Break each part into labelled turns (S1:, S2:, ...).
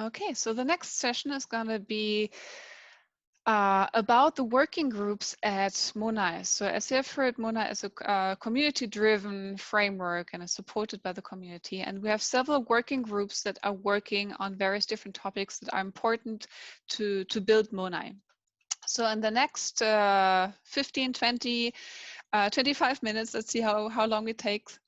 S1: Okay, so the next session is going to be about the working groups at MONAI. So as you have heard, MONAI is a community-driven framework and is supported by the community. And we have several working groups that are working on various different topics that are important to build MONAI. So in the next 15, 20, 25 minutes, let's see how long it takes.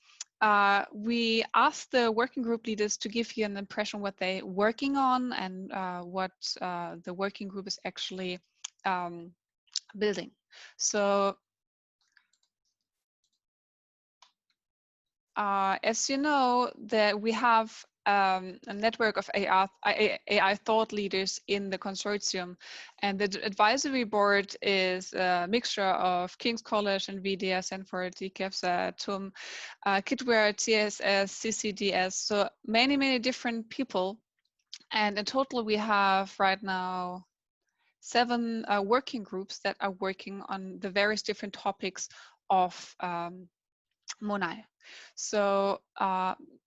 S1: We asked the working group leaders to give you an impression what they're working on and what the working group is actually building. So as you know, that we have a network of AI thought leaders in the consortium, and the advisory board is a mixture of King's College, NVIDIA, Stanford, DCAPS, TUM, Kitware, TSS, CCDS, so many different people. And in total, we have right now 7 working groups that are working on the various different topics of MONAI. So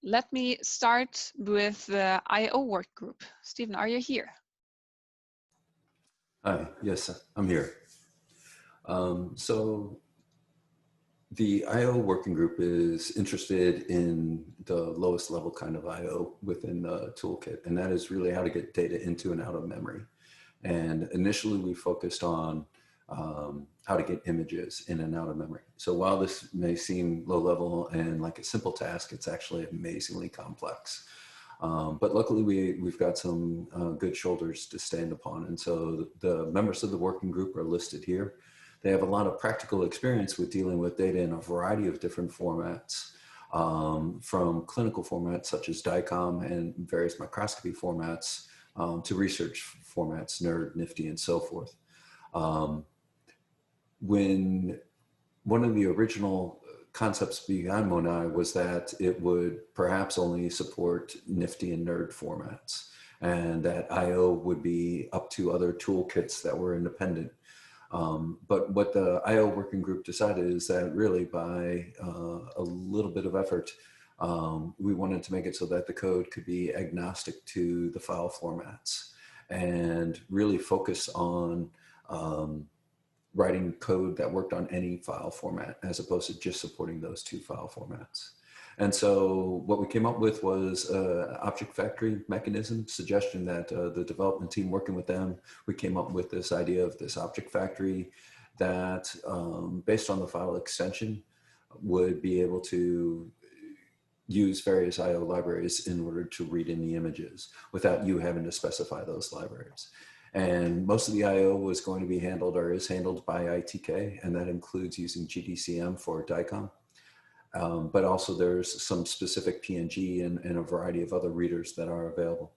S1: let me start with the IO work group. Stephen, are you here?
S2: Hi, yes, I'm here. So the IO working group is interested in the lowest level kind of IO within the toolkit, and that is really how to get data into and out of memory. And initially we focused on how to get images in and out of memory. So while this may seem low level and like a simple task, it's actually amazingly complex. But luckily we've got some good shoulders to stand upon. And so the members of the working group are listed here. They have a lot of practical experience with dealing with data in a variety of different formats, from clinical formats such as DICOM and various microscopy formats, to research formats, NERD, NIFTY, and so forth. When one of the original concepts behind MONAI was that it would perhaps only support NIFTY and NERD formats, and that IO would be up to other toolkits that were independent. But what the IO working group decided is that really by a little bit of effort, we wanted to make it so that the code could be agnostic to the file formats and really focus on writing code that worked on any file format as opposed to just supporting those 2 file formats. And so what we came up with was an object factory mechanism suggestion that the development team working with them, we came up with this idea of this object factory that based on the file extension would be able to use various IO libraries in order to read in the images without you having to specify those libraries. And most of the IO was going to be handled or is handled by ITK, and that includes using GDCM for DICOM. But also there's some specific PNG and a variety of other readers that are available.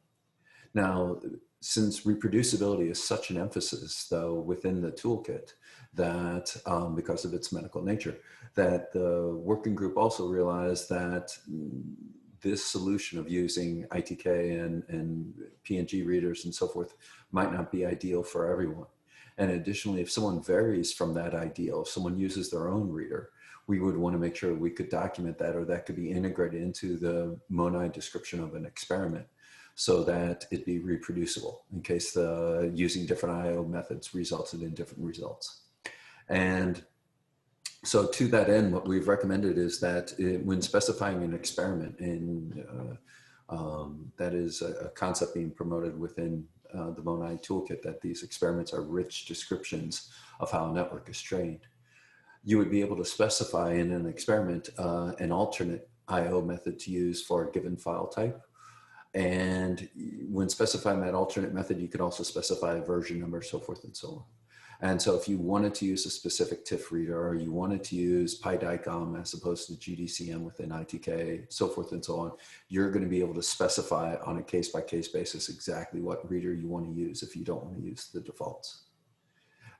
S2: Now, since reproducibility is such an emphasis though within the toolkit that because of its medical nature, that the working group also realized that this solution of using ITK and PNG readers and so forth might not be ideal for everyone. And additionally, if someone varies from that ideal, if someone uses their own reader, we would want to make sure we could document that, or that could be integrated into the MONAI description of an experiment so that it be reproducible in case the using different IO methods resulted in different results. And so to that end, what we've recommended is that when specifying an experiment, that is a concept being promoted within the MONAI toolkit, that these experiments are rich descriptions of how a network is trained. You would be able to specify in an experiment an alternate IO method to use for a given file type. And when specifying that alternate method, you could also specify a version number, so forth and so on. And so if you wanted to use a specific TIFF reader, or you wanted to use PyDICOM as opposed to GDCM within ITK, so forth and so on, you're going to be able to specify on a case-by-case basis exactly what reader you want to use if you don't want to use the defaults.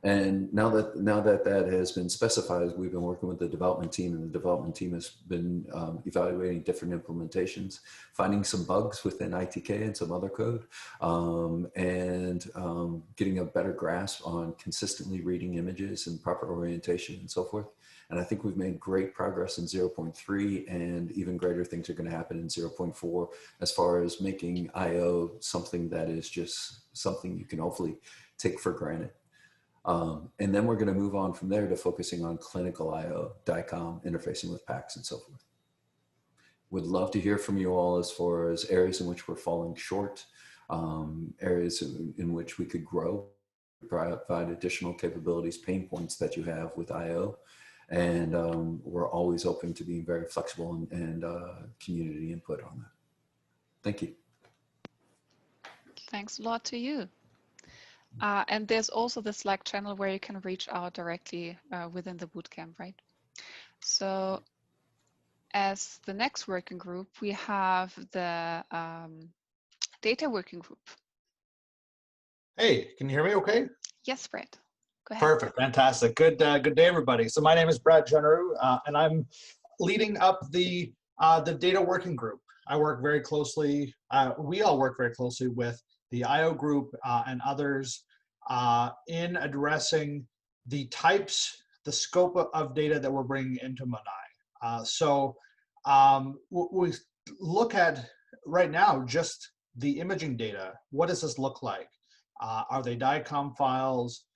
S2: And now that that has been specified, we've been working with the development team, and the development team has been evaluating different implementations, finding some bugs within ITK and some other code, and getting a better grasp on consistently reading images and proper orientation and so forth. And I think we've made great progress in 0.3, and even greater things are going to happen in 0.4 as far as making IO something that is just something you can hopefully take for granted. And then we're going to move on from there to focusing on clinical IO, DICOM, interfacing with PACS, and so forth. Would love to hear from you all as far as areas in which we're falling short, areas in which we could grow, provide additional capabilities, pain points that you have with IO. And we're always open to being very flexible and community input on that. Thank you.
S1: Thanks a lot to you. And there's also the Slack channel where you can reach out directly within the bootcamp, right? So as the next working group, we have the data working group.
S3: Hey, can you hear me okay?
S1: Yes, Brett. Go ahead.
S3: Perfect, fantastic. Good day, everybody. So my name is Brad Generu, and I'm leading up the data working group. I work very closely, we all work very closely with the IO group and others in addressing the types, the scope of data that we're bringing into MONAI. So we look at right now just the imaging data. What does this look like? Are they DICOM files?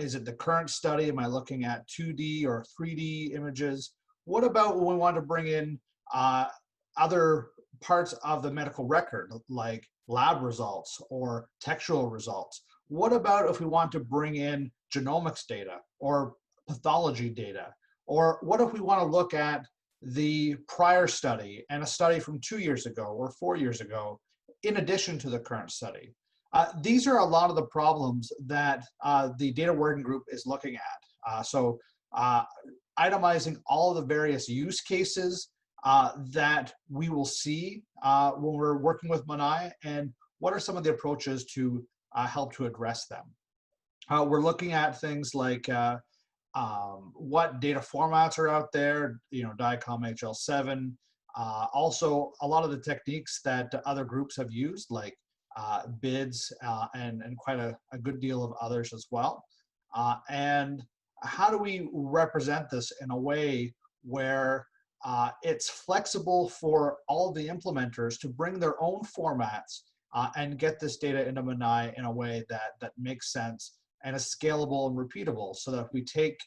S3: Is it the current study? Am I looking at 2D or 3D images? What about when we want to bring in other parts of the medical record, like lab results or textual results? What about if we want to bring in genomics data or pathology data? Or what if we want to look at the prior study and a study from 2 years ago or 4 years ago, in addition to the current study? These are a lot of the problems that the data working group is looking at. So itemizing all of the various use cases that we will see when we're working with MONAI, and what are some of the approaches to help to address them. We're looking at things like what data formats are out there, DICOM HL7. Also, a lot of the techniques that other groups have used, like BIDS and quite a good deal of others as well. And how do we represent this in a way where it's flexible for all the implementers to bring their own formats and get this data into MONAI in a way that makes sense and is scalable and repeatable, so that we take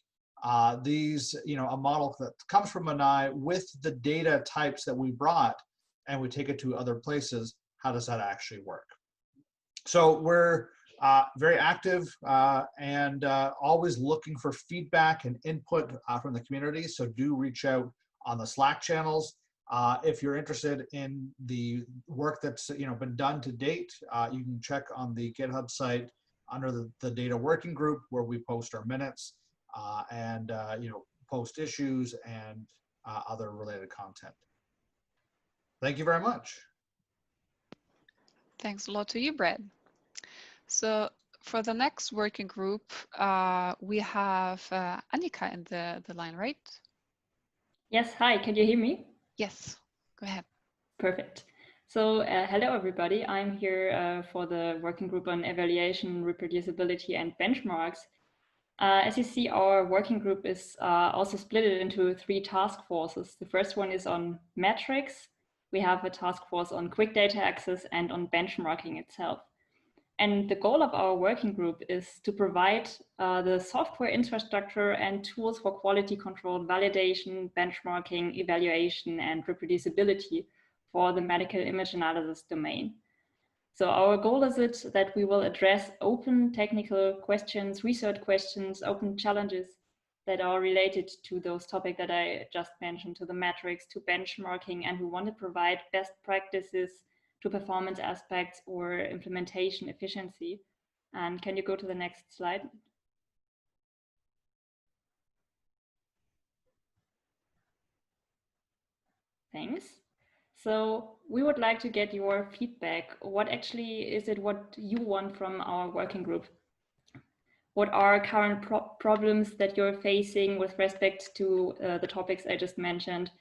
S3: these, a model that comes from MONAI with the data types that we brought and we take it to other places. How does that actually work? So we're very active and always looking for feedback and input from the community. So do reach out on the Slack channels. If you're interested in the work that's been done to date, you can check on the GitHub site under the data working group, where we post our minutes and post issues and other related content. Thank you very much.
S1: Thanks a lot to you, Brett. So for the next working group, we have Annika in the line, right?
S4: Yes, hi, can you hear me?
S1: Yes, go ahead.
S4: Perfect. So hello, everybody. I'm here for the working group on evaluation, reproducibility, and benchmarks. As you see, our working group is also split into 3 task forces. The first one is on metrics. We have a task force on quick data access and on benchmarking itself. And the goal of our working group is to provide the software infrastructure and tools for quality control, validation, benchmarking, evaluation, and reproducibility for the medical image analysis domain. So our goal is that we will address open technical questions, research questions, open challenges that are related to those topics that I just mentioned, to the metrics, to benchmarking, and we want to provide best practices to performance aspects or implementation efficiency. And can you go to the next slide? Thanks. So we would like to get your feedback. What actually is it what you want from our working group? What are current problems that you're facing with respect to the topics I just mentioned?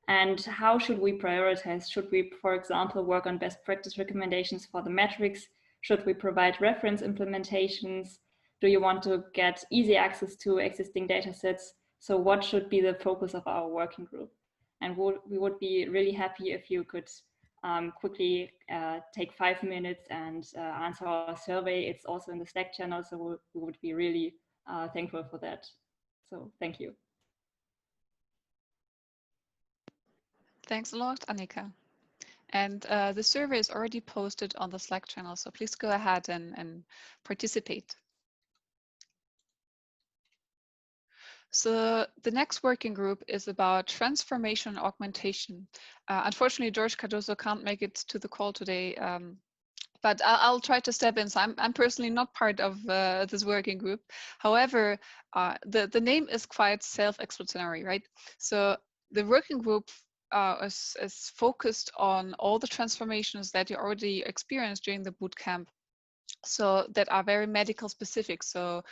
S4: And how should we prioritize? Should we, for example, work on best practice recommendations for the metrics? Should we provide reference implementations? Do you want to get easy access to existing data sets? So what should be the focus of our working group? And we would be really happy if you could quickly take 5 minutes and answer our survey. It's also in the Slack channel, so we would be really thankful for that. So thank you.
S1: Thanks a lot, Annika. And the survey is already posted on the Slack channel, so please go ahead and participate. So the next working group is about transformation and augmentation. Unfortunately, George Cardoso can't make it to the call today, but I'll try to step in. So I'm personally not part of this working group. However, the name is quite self-explanatory, right? So the working group is focused on all the transformations that you already experienced during the bootcamp. So that are very medical specific. So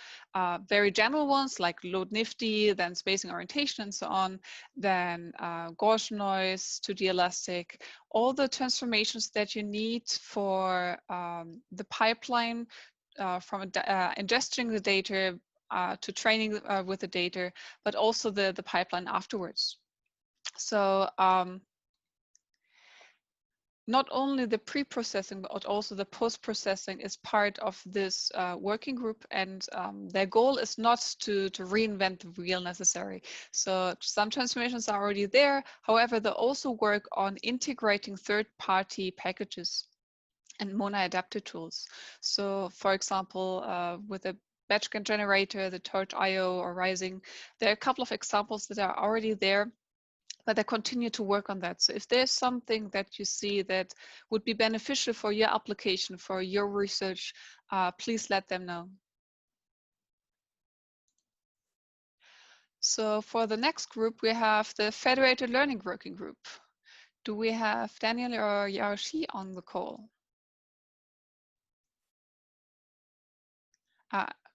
S1: very general ones like load nifty, then spacing orientation and so on, then gauge noise, 2D elastic, all the transformations that you need for the pipeline from ingesting the data to training with the data, but also the pipeline afterwards. So not only the pre-processing, but also the post-processing is part of this working group, and their goal is not to reinvent the wheel necessary. So some transformations are already there. However, they also work on integrating third-party packages and MONAI adapted tools. So for example, with a batch generator, the Torch.io or Rising, there are a couple of examples that are already there, but I continue to work on that. So if there's something that you see that would be beneficial for your application, for your research, please let them know. So for the next group, we have the Federated Learning Working Group. Do we have Daniel or Yaoshi on the call?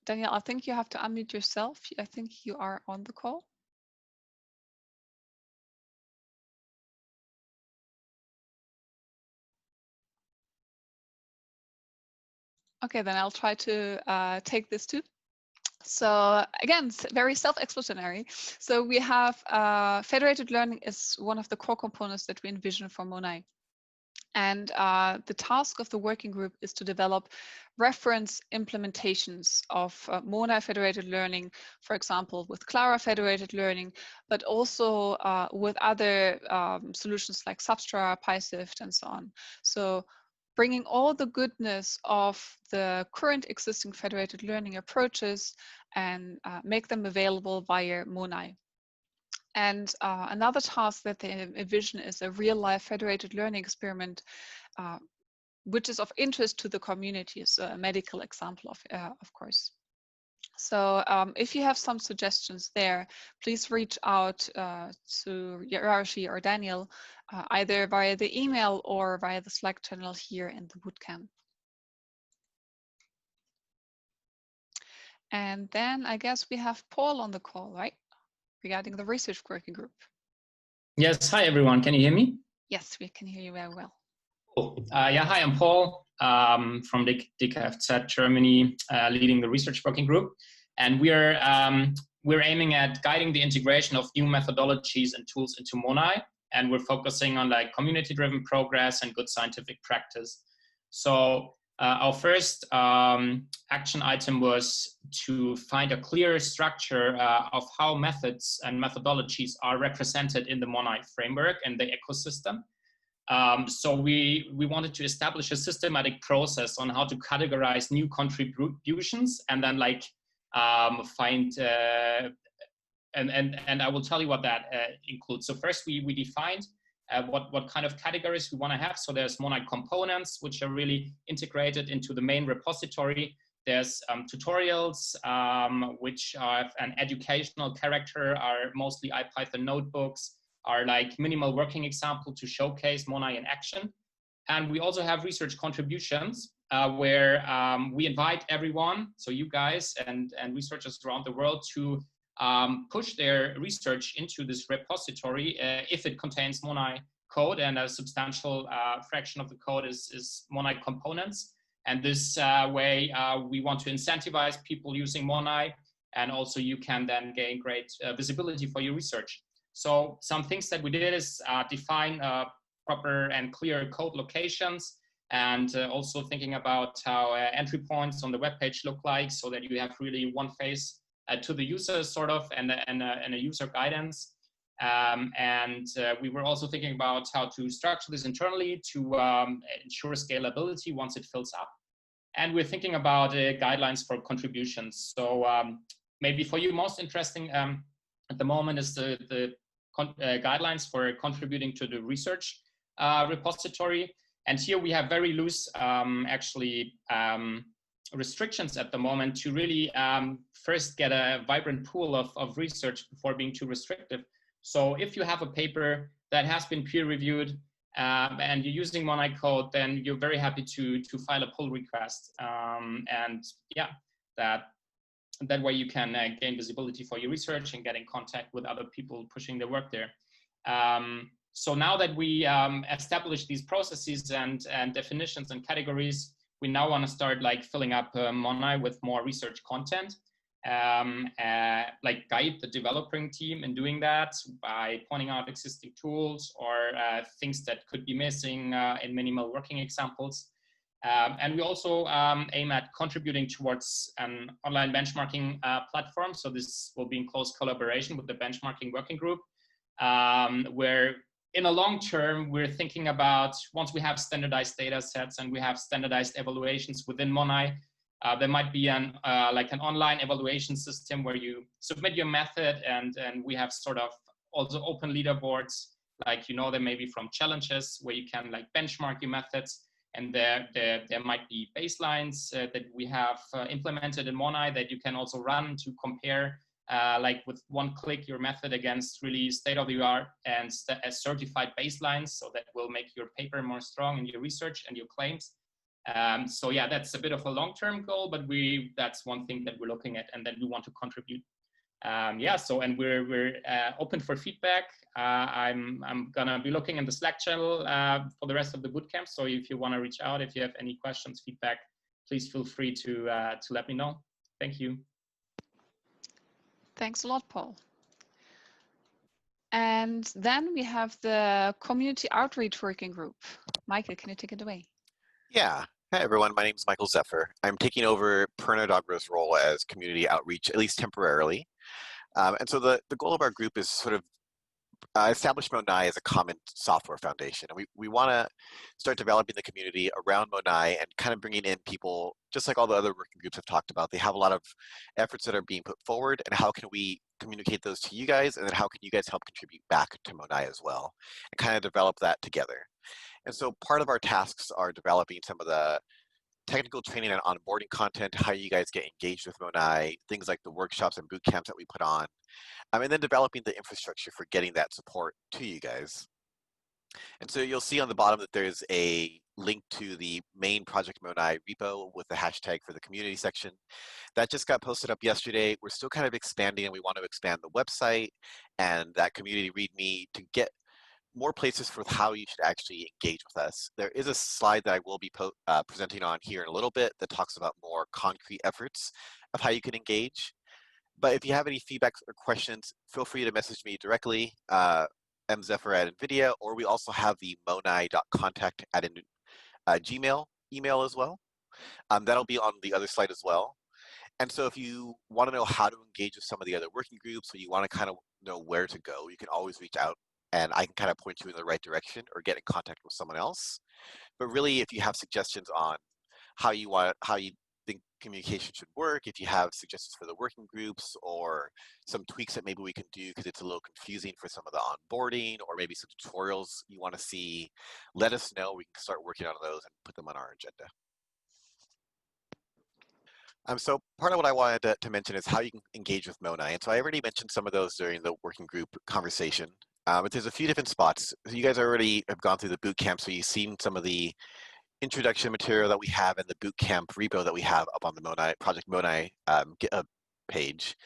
S1: Daniel, I think you have to unmute yourself. I think you are on the call. Okay, then I'll try to take this too. So again, very self-explanatory. So we have federated learning is one of the core components that we envision for MONAI. And the task of the working group is to develop reference implementations of MONAI federated learning, for example, with Clara federated learning, but also with other solutions like Substra, PySift, and so on. So bringing all the goodness of the current existing federated learning approaches and make them available via MONAI. And another task that they envision is a real-life federated learning experiment, which is of interest to the community, so a medical example of course. So if you have some suggestions there, please reach out to Yaoshi or Daniel, either via the email or via the Slack channel here in the bootcamp. And then I guess we have Paul on the call, right? Regarding the research working group.
S5: Yes, hi everyone, can you hear me?
S1: Yes, we can hear you very well.
S5: Cool. Yeah, hi, I'm Paul from DKFZ Germany, leading the research working group. And we're aiming at guiding the integration of new methodologies and tools into MONAI. And we're focusing on like community-driven progress and good scientific practice. So our first action item was to find a clear structure of how methods and methodologies are represented in the MONAI framework and the ecosystem. So we wanted to establish a systematic process on how to categorize new contributions and then like find, and I will tell you what that includes. So first we defined what kind of categories we want to have. So there's MONAI components, which are really integrated into the main repository. There's tutorials, which have an educational character, are mostly IPython notebooks, are like minimal working example to showcase MONAI in action. And we also have research contributions where we invite everyone, so you guys and researchers around the world, to push their research into this repository if it contains MONAI code, and a substantial fraction of the code is MONAI components. And this way we want to incentivize people using MONAI and also you can then gain great visibility for your research. So some things that we did is define proper and clear code locations, and also thinking about how entry points on the web page look like, so that you have really one face to the user sort of, and a user guidance. We were also thinking about how to structure this internally to ensure scalability once it fills up. And we're thinking about guidelines for contributions. So maybe for you most interesting at the moment is the guidelines for contributing to the research repository. And here we have very loose restrictions at the moment to really first get a vibrant pool of research before being too restrictive. So if you have a paper that has been peer reviewed and you're using MONAI code, then you're very happy to file a pull request. And yeah, that way you can gain visibility for your research and get in contact with other people pushing their work there. So now that we established these processes and definitions and categories, we now want to start like filling up MONAI with more research content, like guide the developing team in doing that by pointing out existing tools or things that could be missing in minimal working examples. And we also aim at contributing towards an online benchmarking platform. So this will be in close collaboration with the benchmarking working group, where in a long term, we're thinking about once we have standardized data sets and we have standardized evaluations within MONAI, there might be like an online evaluation system where you submit your method, and we have sort of also open leaderboards, like, you know, there may be from challenges where you can like benchmark your methods. And there might be baselines that we have implemented in MONAI that you can also run to compare, like with one click, your method against really state-of-the-art and certified baselines. So that will make your paper more strong in your research and your claims. So yeah, that's a bit of a long-term goal, but that's one thing that we're looking at and that we want to contribute. Yeah, so, and we're open for feedback. I'm gonna be looking in the Slack channel for the rest of the bootcamp. So if you want to reach out, if you have any questions, feedback, please feel free to let me know. Thank you.
S1: Thanks a lot, Paul. And then we have the Community Outreach Working Group. Michael, can you take it away?
S6: Yeah. Hi, everyone. My name is Michael Zephyr. I'm taking over Perna Dogra's role as community outreach, at least temporarily. And so the goal of our group is sort of establish MONAI as a common software foundation. And we want to start developing the community around MONAI and kind of bringing in people, just like all the other working groups have talked about. They have a lot of efforts that are being put forward, and how can we communicate those to you guys, and then how can you guys help contribute back to MONAI as well, and kind of develop that together. And so part of our tasks are developing some of the technical training and onboarding content, how you guys get engaged with MONAI, things like the workshops and boot camps that we put on, and then developing the infrastructure for getting that support to you guys. And so you'll see on the bottom that there's a link to the main Project MONAI repo with the hashtag for the community section. That just got posted up yesterday. We're still kind of expanding, and we want to expand the website and that community README to get more places for how you should actually engage with us. There is a slide that I will be presenting on here in a little bit that talks about more concrete efforts of how you can engage. But if you have any feedback or questions, feel free to message me directly, mzephyr@NVIDIA, or we also have the monai.contact@gmail email as well. That'll be on the other slide as well. And so if you want to know how to engage with some of the other working groups, or you want to kind of know where to go, you can always reach out, and I can kind of point you in the right direction or get in contact with someone else. But really, if you have suggestions on how you think communication should work, if you have suggestions for the working groups or some tweaks that maybe we can do because it's a little confusing for some of the onboarding, or maybe some tutorials you want to see, let us know. We can start working on those and put them on our agenda. So part of what I wanted to mention is how you can engage with MONAI. And so I already mentioned some of those during the working group conversation. But there's a few different spots. So you guys already have gone through the boot camp, so you've seen some of the introduction material that we have and the boot camp repo that we have up on the MONAI Project MONAI GitHub page.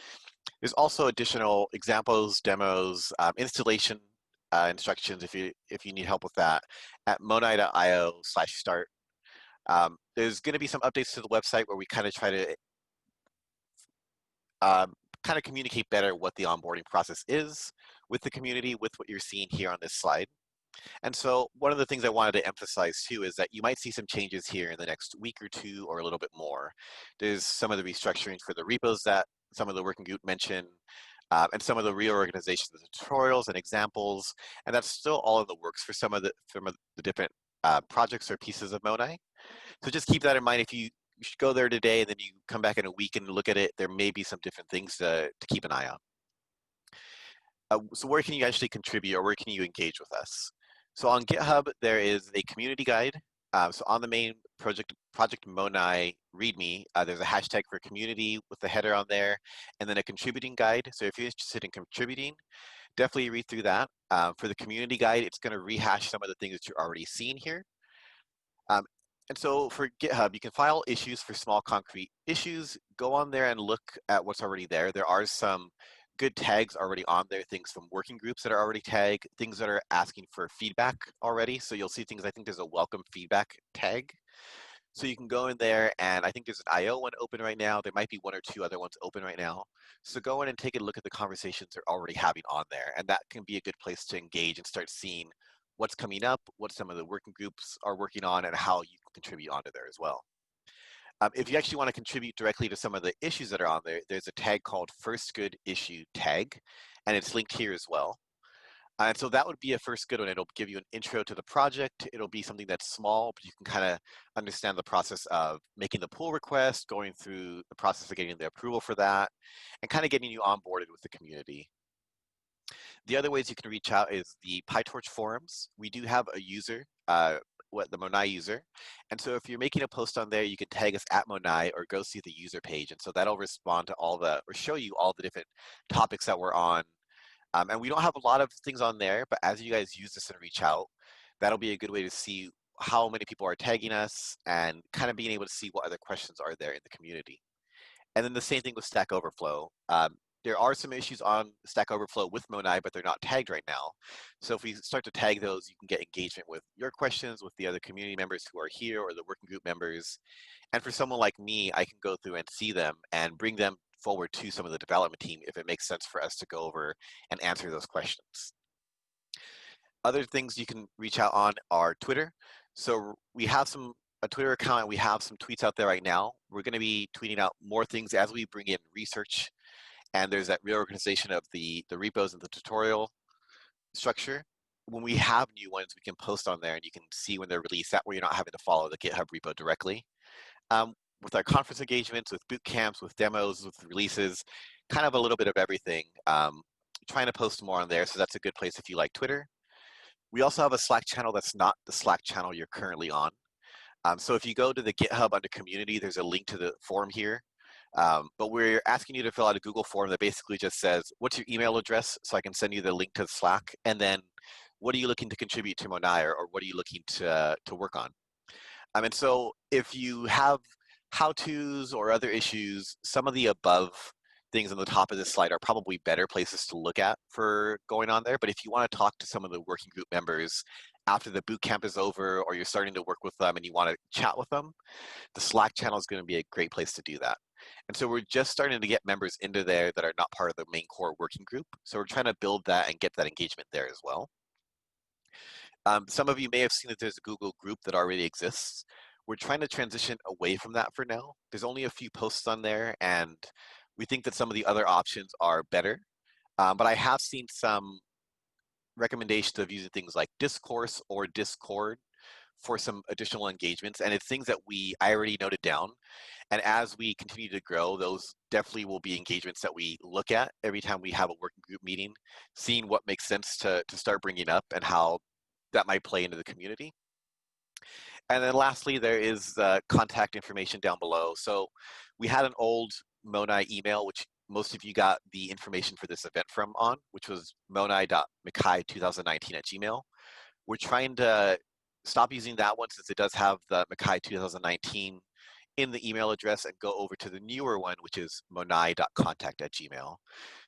S6: There's also additional examples, demos, installation instructions if you need help with that at monai.io/start. There's going to be some updates to the website where we kind of try to kind of communicate better what the onboarding process is with the community, with what you're seeing here on this slide. And so one of the things I wanted to emphasize too is that you might see some changes here in the next week or two or a little bit more. There's some of the restructuring for the repos that some of the working group mentioned, and some of the reorganization of the tutorials and examples, and that's still all in the works for some of the different projects or pieces of MONAI. So just keep that in mind. If you should go there today and then you come back in a week and look at it, there may be some different things to keep an eye on. So where can you actually contribute, or where can you engage with us? So on GitHub, there is a community guide. So on the main Project MONAI README, there's a hashtag for community with the header on there, and then a contributing guide. So if you're interested in contributing, definitely read through that. For the community guide, it's going to rehash some of the things that you're already seeing here. And so for GitHub, you can file issues for small concrete issues. Go on there and look at what's already there. There are some good tags already on there, things from working groups that are already tagged, things that are asking for feedback already. So you'll see things, I think there's a welcome feedback tag. So you can go in there, and I think there's an IO one open right now. There might be one or two other ones open right now. So go in and take a look at the conversations they're already having on there. And that can be a good place to engage and start seeing what's coming up, what some of the working groups are working on, and how you can contribute onto there as well. If you actually want to contribute directly to some of the issues that are on there, there's a tag called First Good Issue Tag, and it's linked here as well. And so that would be a first good one. It'll give you an intro to the project. It'll be something that's small, but you can kind of understand the process of making the pull request, going through the process of getting the approval for that, and kind of getting you onboarded with the community. The other ways you can reach out is the PyTorch forums. We do have a user, the MONAI user. And so if you're making a post on there, you can tag us at MONAI or go see the user page. And so that'll respond to all the, or show you all the different topics that we're on. And we don't have a lot of things on there, but as you guys use this and reach out, that'll be a good way to see how many people are tagging us and kind of being able to see what other questions are there in the community. And then the same thing with Stack Overflow. There are some issues on Stack Overflow with MONAI, but they're not tagged right now. So if we start to tag those, you can get engagement with your questions, with the other community members who are here or the working group members. And for someone like me, I can go through and see them and bring them forward to some of the development team if it makes sense for us to go over and answer those questions. Other things you can reach out on are Twitter. So we have a Twitter account, and we have some tweets out there right now. We're going to be tweeting out more things as we bring in research. And there's that reorganization of the repos and the tutorial structure. When we have new ones, we can post on there and you can see when they're released. That way you're not having to follow the GitHub repo directly. With our conference engagements, with boot camps, with demos, with releases, kind of a little bit of everything. Trying to post more on there, so that's a good place if you like Twitter. We also have a Slack channel that's not the Slack channel you're currently on. So if you go to the GitHub under community, there's a link to the forum here. But we're asking you to fill out a Google form that basically just says, what's your email address, so I can send you the link to Slack, and then what are you looking to contribute to MONAI, or what are you looking to work on? And so if you have how-tos or other issues, some of the above things on the top of this slide are probably better places to look at for going on there. But if you want to talk to some of the working group members after the boot camp is over, or you're starting to work with them and you want to chat with them, the Slack channel is going to be a great place to do that. And so we're just starting to get members into there that are not part of the main core working group. So we're trying to build that and get that engagement there as well. Some of you may have seen that there's a Google group that already exists. We're trying to transition away from that for now. There's only a few posts on there, and we think that some of the other options are better. But I have seen some recommendations of using things like Discourse or Discord for some additional engagements, and it's things that I already noted down. And as we continue to grow, those definitely will be engagements that we look at every time we have a working group meeting, seeing what makes sense to start bringing up and how that might play into the community. And then lastly, there is contact information down below. So we had an old MONAI email, which most of you got the information for this event from on, which was monai.mckay2019@gmail. We're trying to stop using that one since it does have the MCKAI2019 in the email address, and go over to the newer one, which is monai.contact@gmail.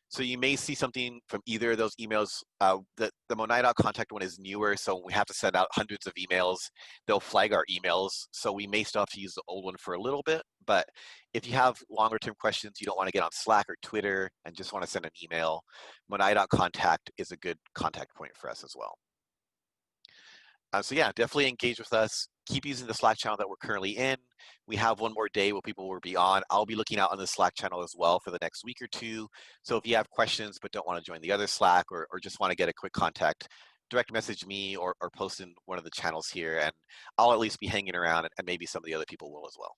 S6: So you may see something from either of those emails. The monai.contact one is newer, so we have to send out hundreds of emails. They'll flag our emails, so we may still have to use the old one for a little bit, But if you have longer term questions, you don't want to get on Slack or Twitter and just want to send an email, monai.contact is a good contact point for us as well. So yeah, definitely engage with us. Keep using the Slack channel that we're currently in. We have one more day where people will be on. I'll be looking out on the Slack channel as well for the next week or two. So if you have questions but don't want to join the other Slack, or just want to get a quick contact, direct message me or post in one of the channels here, and I'll at least be hanging around, and maybe some of the other people will as well.